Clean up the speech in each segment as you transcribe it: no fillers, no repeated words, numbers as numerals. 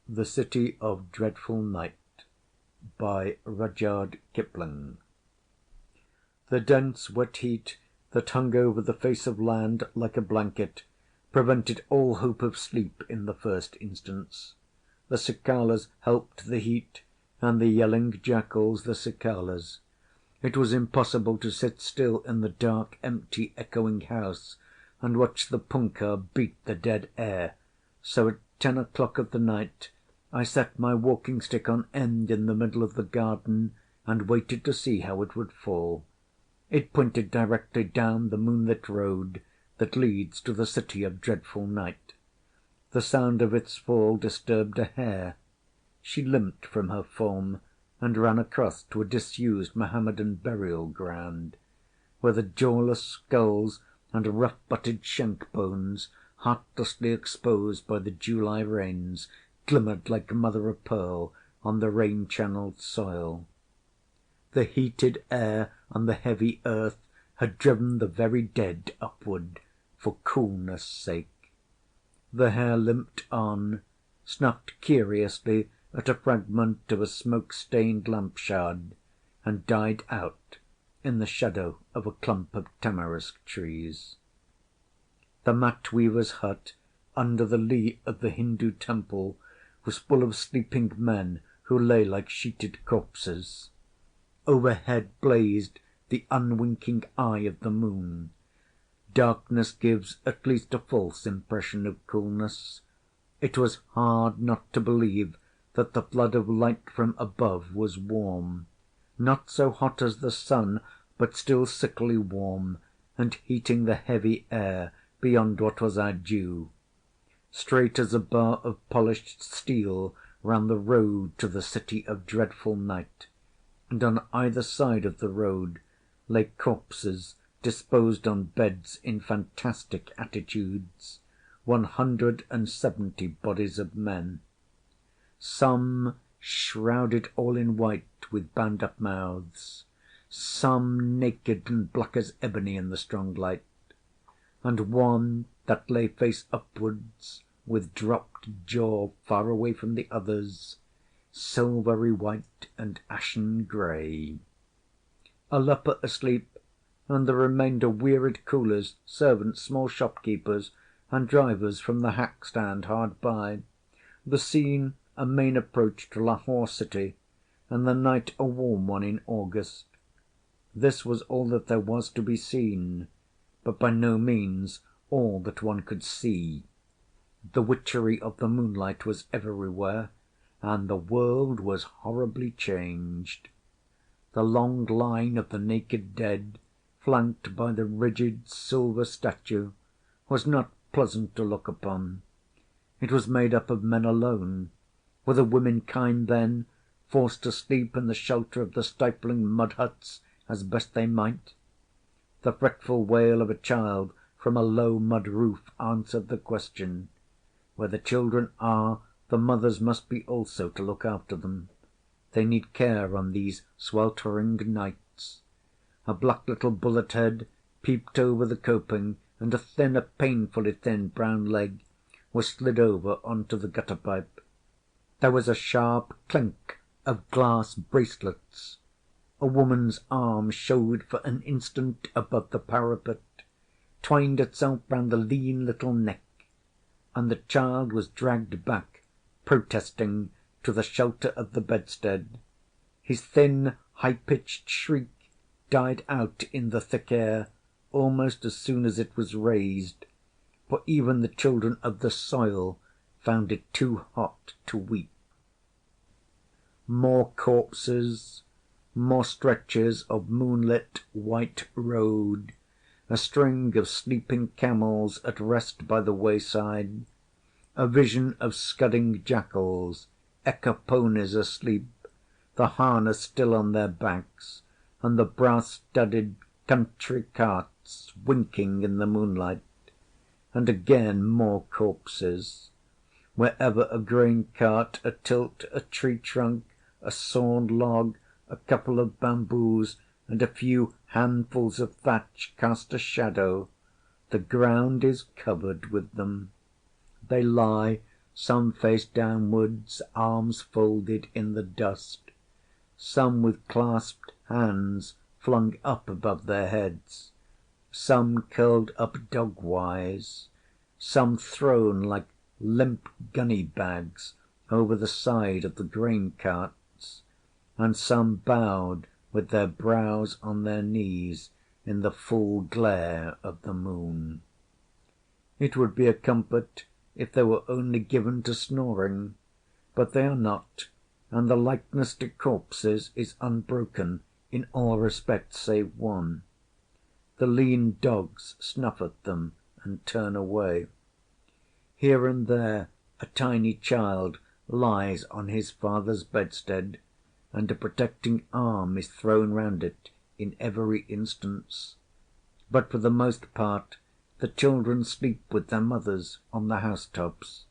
The City of Dreadful Night by Rudyard Kipling. The dense wet heat that hung over the face of land like a blanket prevented all hope of sleep in the first instance. The cicalas helped the heat, and the yelling jackals the cicalas. It was impossible to sit still in the dark, empty, echoing house and watch the punkah beat the dead air, so at 10 o'clock of the night I set my walking-stick on end in the middle of the garden and waited to see how it would fall. It pointed directly down the moonlit road that leads to the City of Dreadful Night. The sound of its fall disturbed a hare. She limped from her form and ran across to a disused Mohammedan burial-ground, where the jawless skulls and rough-butted shank-bones, heartlessly exposed by the July rains, glimmered like mother-of-pearl on the rain-channelled soil. The heated air and the heavy earth had driven the very dead upward for coolness' sake. The hare limped on, snuffed curiously at a fragment of a smoke-stained lamp-shard, and died out in the shadow of a clump of tamarisk trees. The mat-weaver's hut under the lee of the Hindu temple was full of sleeping men who lay like sheeted corpses. Overhead blazed the unwinking eye of the moon. Darkness gives at least a false impression of coolness. It was hard not to believe that the flood of light from above was warm, not so hot as the sun, but still sickly warm, and heating the heavy air beyond what was our due. Straight as a bar of polished steel ran the road to the City of Dreadful Night, and on either side of the road lay corpses disposed on beds in fantastic attitudes, 170 bodies of men. Some shrouded all in white with bound-up mouths, some naked and black as ebony in the strong light, and one that lay face upwards with dropped jaw far away from the others, silvery white and ashen grey. A leper asleep, and the remainder wearied coolies, servants, small shopkeepers, and drivers from the hack-stand hard by. The scene a main approach to Lahore city, and the night a warm one in August. This was all that there was to be seen, but by no means all that one could see. The witchery of the moonlight was everywhere, and the world was horribly changed. The long line of the naked dead, flanked by the rigid silver statue, was not pleasant to look upon. It was made up of men alone. Were the womenkind, then, forced to sleep in the shelter of the stifling mud-huts as best they might? The fretful wail of a child from a low mud roof answered the question. Where the children are, the mothers must be also to look after them. They need care on these sweltering nights. A black little bullet-head peeped over the coping, and a painfully thin brown leg was slid over on to the gutter-pipe. There was a sharp clink of glass bracelets. A woman's arm showed for an instant above the parapet, twined itself round the lean little neck, and the child was dragged back, protesting, to the shelter of the bedstead. His thin, high-pitched shriek died out in the thick air almost as soon as it was raised, for even the children of the soil found it too hot to weep. More corpses, more stretches of moonlit white road, a string of sleeping camels at rest by the wayside, a vision of scudding jackals, ekka-ponies asleep, the harness still on their backs, and the brass-studded country carts winking in the moonlight, and again more corpses. Wherever a grain cart, a tilt, a tree trunk, a sawn log, a couple of bamboos, and a few handfuls of thatch cast a shadow, the ground is covered with them. They lie some face downwards, arms folded in the dust, some with clasped hands flung up above their heads, some curled up dog-wise, some thrown like limp gunny-bags over the side of the grain-carts, and some bowed with their brows on their knees in the full glare of the moon. It would be a comfort if they were only given to snoring, but they are not, and the likeness to corpses is unbroken in all respects save one. The lean dogs snuff at them and turn away. Here and there a tiny child lies on his father's bedstead, and a protecting arm is thrown round it in every instance. But for the most part the children sleep with their mothers on the housetops.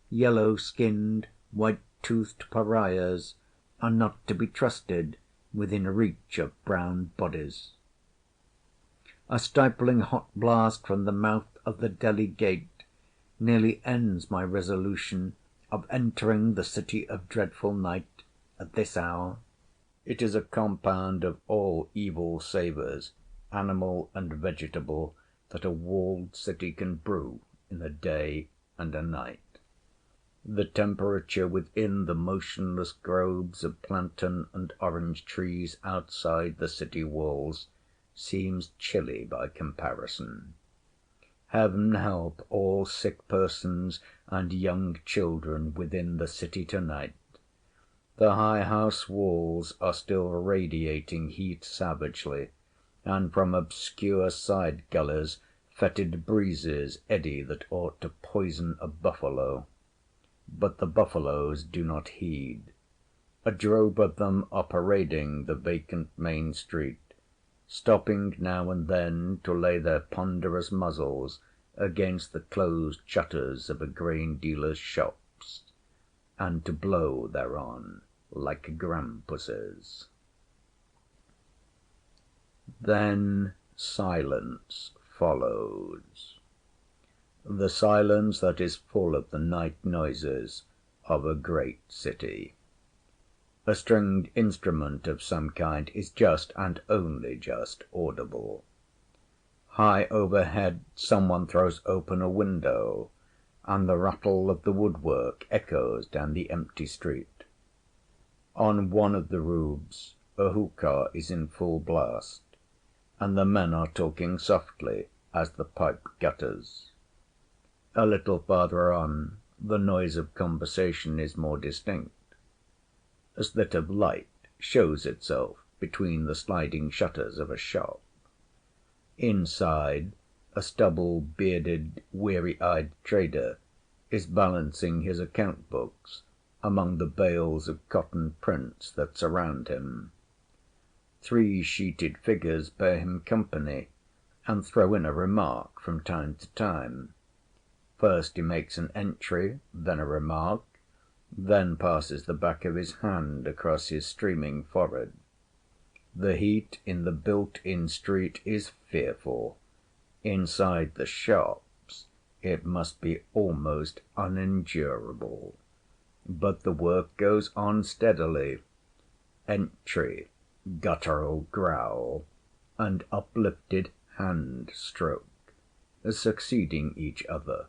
Yellow-skinned, white-toothed pariahs are not to be trusted within reach of brown bodies. A stifling hot blast from the mouth of the Delhi gate nearly ends my resolution of entering the city of dreadful night at this hour. It is a compound of all evil savours, animal and vegetable, that a walled city can brew in a day and a night. The temperature within the motionless groves of plantain and orange trees outside the city walls seems chilly by comparison. Heaven help all sick persons and young children within the city to-night. The high house walls are still radiating heat savagely, and from obscure side gullies fetid breezes eddy that ought to poison a buffalo. But the buffaloes do not heed. A drove of them are parading the vacant main street, stopping now and then to lay their ponderous muzzles against the closed shutters of a grain-dealer's shops, and to blow thereon like grampuses. Then silence follows, the silence that is full of the night noises of a great city. A stringed instrument of some kind is just, and only just, audible. High overhead some one throws open a window, and the rattle of the woodwork echoes down the empty street. On one of the roofs a hookah is in full blast, and the men are talking softly as the pipe gutters. A little farther on the noise of conversation is more distinct. A slit of light shows itself between the sliding shutters of a shop. Inside, a stubble-bearded, weary-eyed trader is balancing his account-books among the bales of cotton prints that surround him. 3 sheeted figures bear him company, and throw in a remark from time to time. First he makes an entry, then a remark, then passes the back of his hand across his streaming forehead. The heat in the built-in street is fearful. Inside the shops it must be almost unendurable. But the work goes on steadily. Entry, guttural growl, and uplifted hand-stroke, succeeding each other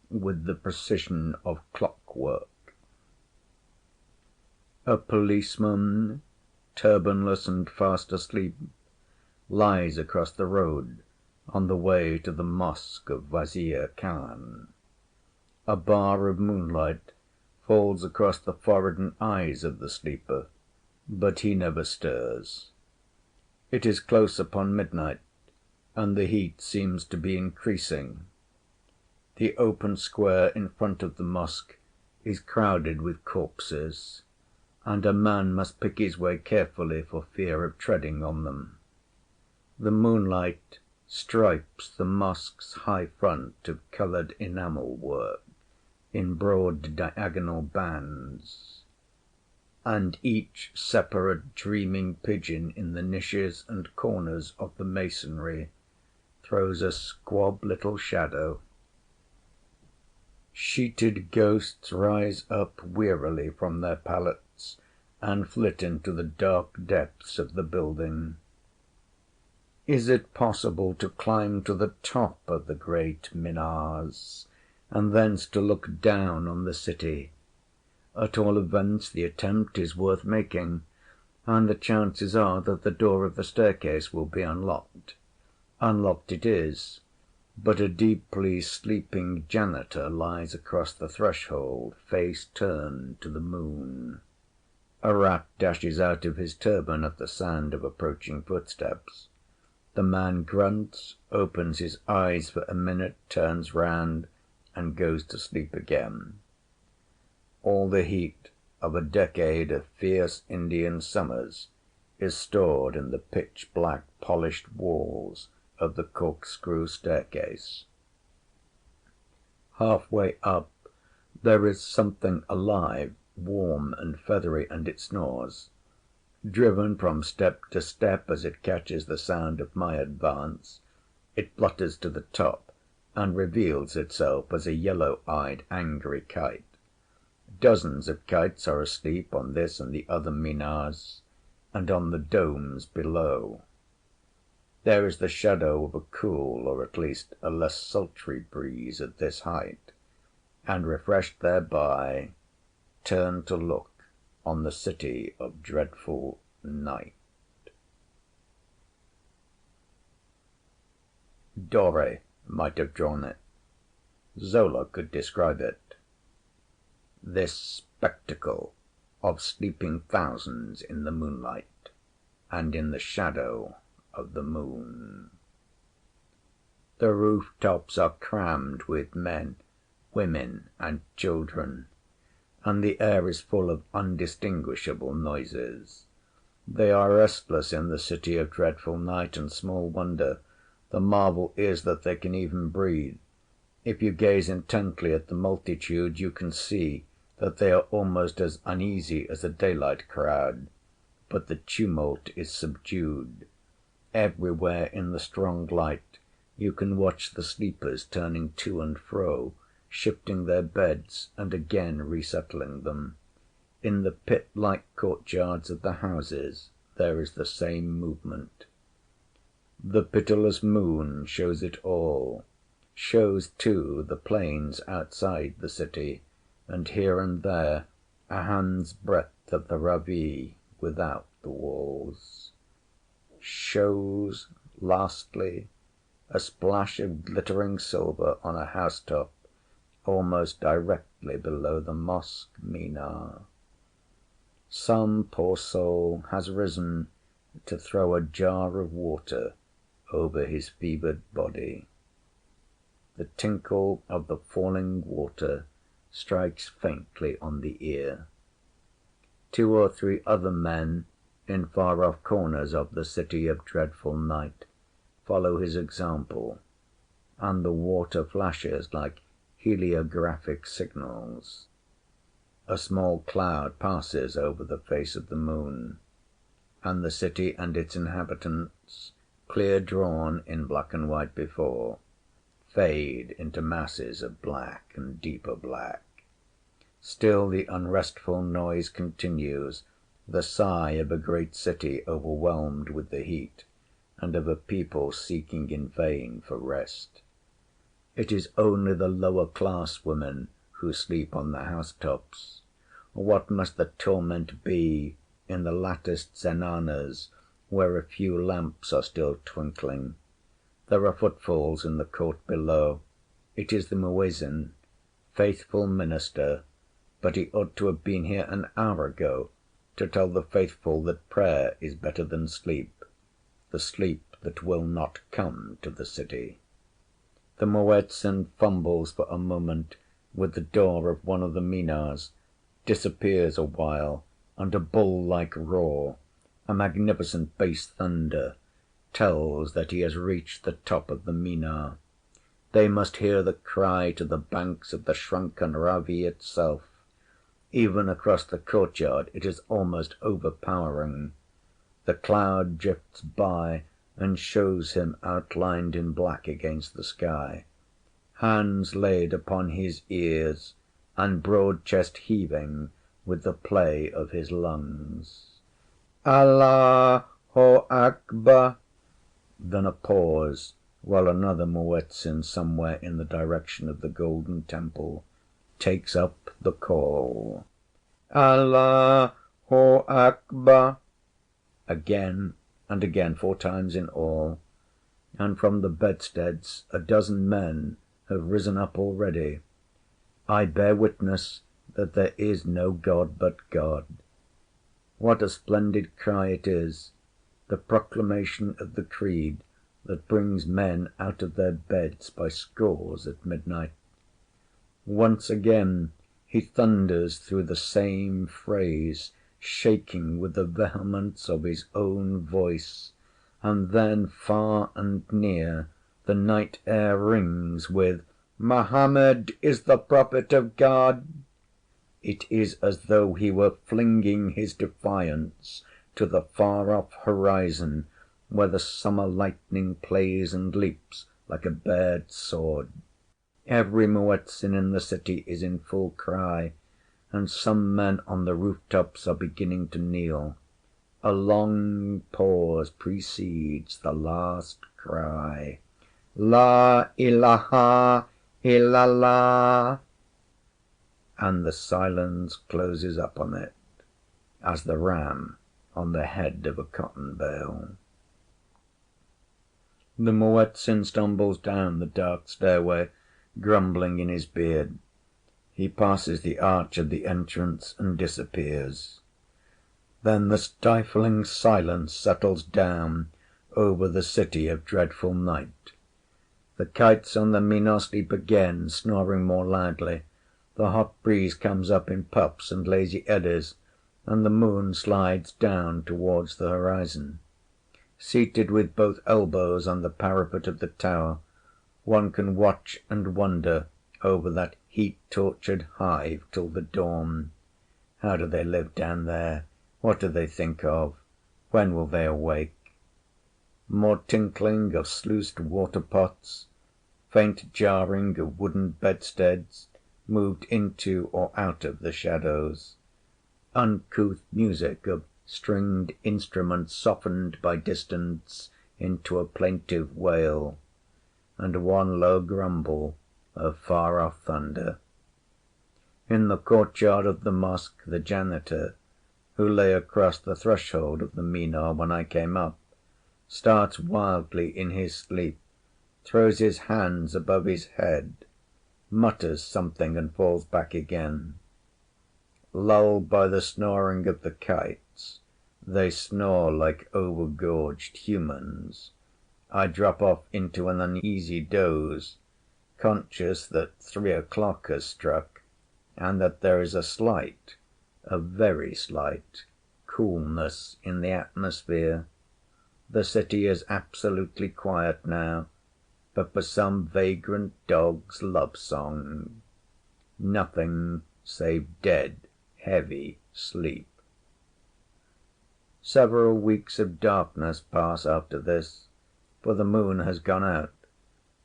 with the precision of clockwork. A policeman, turbanless and fast asleep, lies across the road on the way to the mosque of Wazir Khan. A bar of moonlight falls across the forehead and eyes of the sleeper, but he never stirs. It is close upon midnight, and the heat seems to be increasing. The open square in front of the mosque is crowded with corpses, and a man must pick his way carefully for fear of treading on them. The moonlight stripes the mosque's high front of coloured enamel work in broad diagonal bands, and each separate dreaming pigeon in the niches and corners of the masonry throws a squab little shadow. sheeted ghosts rise up wearily from their pallets and flit into the dark depths of the building. Is it possible to climb to the top of the great minars, and thence to look down on the city? At all events, the attempt is worth making, and the chances are that the door of the staircase will be unlocked. Unlocked it is, but a deeply sleeping janitor lies across the threshold, face turned to the moon. A rat dashes out of his turban at the sound of approaching footsteps. The man grunts, opens his eyes for a minute, turns round, and goes to sleep again. All the heat of a decade of fierce Indian summers is stored in the pitch-black polished walls of the corkscrew staircase. Half-way up there is something alive, warm and feathery, and it snores. Driven from step to step as it catches the sound of my advance, it flutters to the top and reveals itself as a yellow-eyed, angry kite. Dozens of kites are asleep on this and the other minars, and on the domes below. There is the shadow of a cool, or at least a less sultry breeze at this height, and refreshed thereby, turn to look on the city of dreadful night. Dore might have drawn it. Zola could describe it. This spectacle of sleeping thousands in the moonlight and in the shadow of the moon. The roof-tops are crammed with men, women, and children, and the air is full of undistinguishable noises. They are restless in the city of dreadful night, and small wonder. The marvel is that they can even breathe. If you gaze intently at the multitude, you can see that they are almost as uneasy as a daylight crowd, but the tumult is subdued. Everywhere in the strong light you can watch the sleepers turning to and fro, shifting their beds and again resettling them. In the pit-like courtyards of the houses there is the same movement. The pitiless moon shows it all, shows too the plains outside the city, and here and there a hand's breadth of the Ravi without the walls. Shows, lastly, a splash of glittering silver on a housetop almost directly below the mosque minar. Some poor soul has risen to throw a jar of water over his fevered body. The tinkle of the falling water strikes faintly on the ear. 2 or 3 other men in far-off corners of the city of dreadful night follow his example, and the water flashes like heliographic signals. A small cloud passes over the face of the moon, and the city and its inhabitants, clear drawn in black and white before, fade into masses of black and deeper black. Still the unrestful noise continues, the sigh of a great city overwhelmed with the heat, and of a people seeking in vain for rest. It is only the lower class women who sleep on the housetops. What must the torment be in the latticed zenanas, where a few lamps are still twinkling? There are footfalls in the court below. It is the muezzin, faithful minister, but he ought to have been here an hour ago to tell the faithful that prayer is better than sleep, the sleep that will not come to the city. The muezzin fumbles for a moment with the door of one of the minars, disappears a while, and a bull-like roar, a magnificent bass thunder, tells that he has reached the top of the minar. They must hear the cry to the banks of the shrunken Ravi itself. Even across the courtyard it is almost overpowering. The cloud drifts by and shows him outlined in black against the sky. hands laid upon his ears, and broad chest heaving with the play of his lungs. Allahu Akbar! Then a pause, while another Muezzin somewhere in the direction of the Golden Temple takes up the call. Allahu Akbar! Again and again, 4 times in all, and from the bedsteads a dozen men have risen up already. I bear witness that there is no God but God. What a splendid cry it is, the proclamation of the creed that brings men out of their beds by scores at midnight. Once again he thunders through the same phrase, shaking with the vehemence of his own voice, and then far and near the night air rings with "Mohammed is the prophet of God." It is as though he were flinging his defiance to the far-off horizon where the summer lightning plays and leaps like a bared sword. Every Muezzin in the city is in full cry, and some men on the rooftops are beginning to kneel. A long pause precedes the last cry. La ilaha illallah! And the silence closes up on it, as the ram on the head of a cotton bale. The Muezzin stumbles down the dark stairway, grumbling in his beard. He passes the arch of the entrance and disappears. Then the stifling silence settles down over the city of dreadful night. The kites on the minar sleep again, snoring more loudly. The hot breeze comes up in puffs and lazy eddies, and the moon slides down towards the horizon. Seated with both elbows on the parapet of the tower, one can watch and wonder over that heat-tortured hive till the dawn. How do they live down there? What do they think of? When will they awake? More tinkling of sluiced water-pots, faint jarring of wooden bedsteads moved into or out of the shadows, uncouth music of stringed instruments softened by distance into a plaintive wail, and one low grumble of far-off thunder. In the courtyard of the mosque the janitor, who lay across the threshold of the minar when I came up, starts wildly in his sleep, throws his hands above his head, mutters something and falls back again. Lulled by the snoring of the kites, they snore like overgorged humans. I drop off into an uneasy doze, conscious that 3 o'clock has struck, and that there is a slight, a very slight, coolness in the atmosphere. The city is absolutely quiet now, but for some vagrant dog's love-song. Nothing save dead, heavy sleep. Several weeks of darkness pass after this, for the moon has gone out.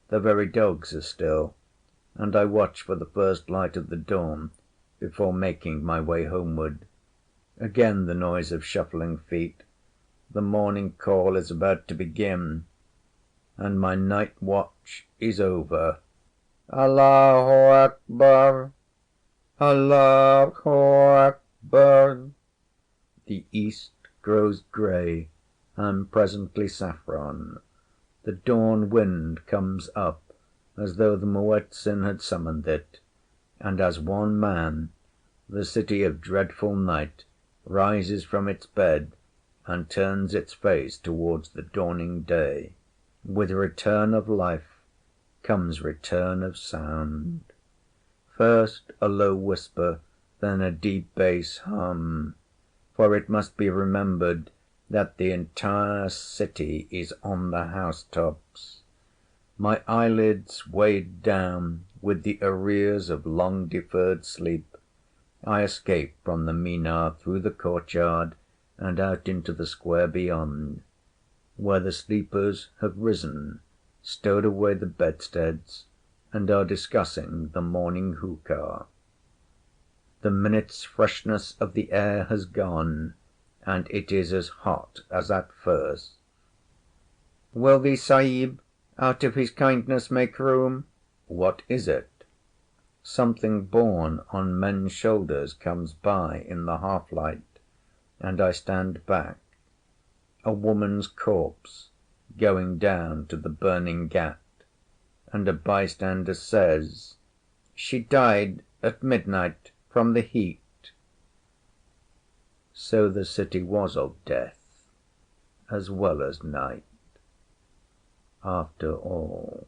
The very dogs are still, and I watch for the first light of the dawn before making my way homeward. Again the noise of shuffling feet. The morning call is about to begin, and my night watch is over. Allahu Akbar! Allahu Akbar! The east grows grey and presently saffron. The dawn wind comes up as though the Muezzin had summoned it, and as one man the city of dreadful night rises from its bed and turns its face towards the dawning day. With return of life comes return of sound. First a low whisper, then a deep bass hum, for it must be remembered that the entire city is on the housetops. My eyelids weighed down with the arrears of long-deferred sleep, I escape from the minar through the courtyard and out into the square beyond, where the sleepers have risen, stowed away the bedsteads, and are discussing the morning hookah. The minute's freshness of the air has gone, and it is as hot as at first. "Will the Sahib, out of his kindness, make room?" What is it? Something borne on men's shoulders comes by in the half-light, and I stand back. A woman's corpse going down to the burning ghat, and a bystander says, "She died at midnight from the heat." So the city was of death as well as night, after all.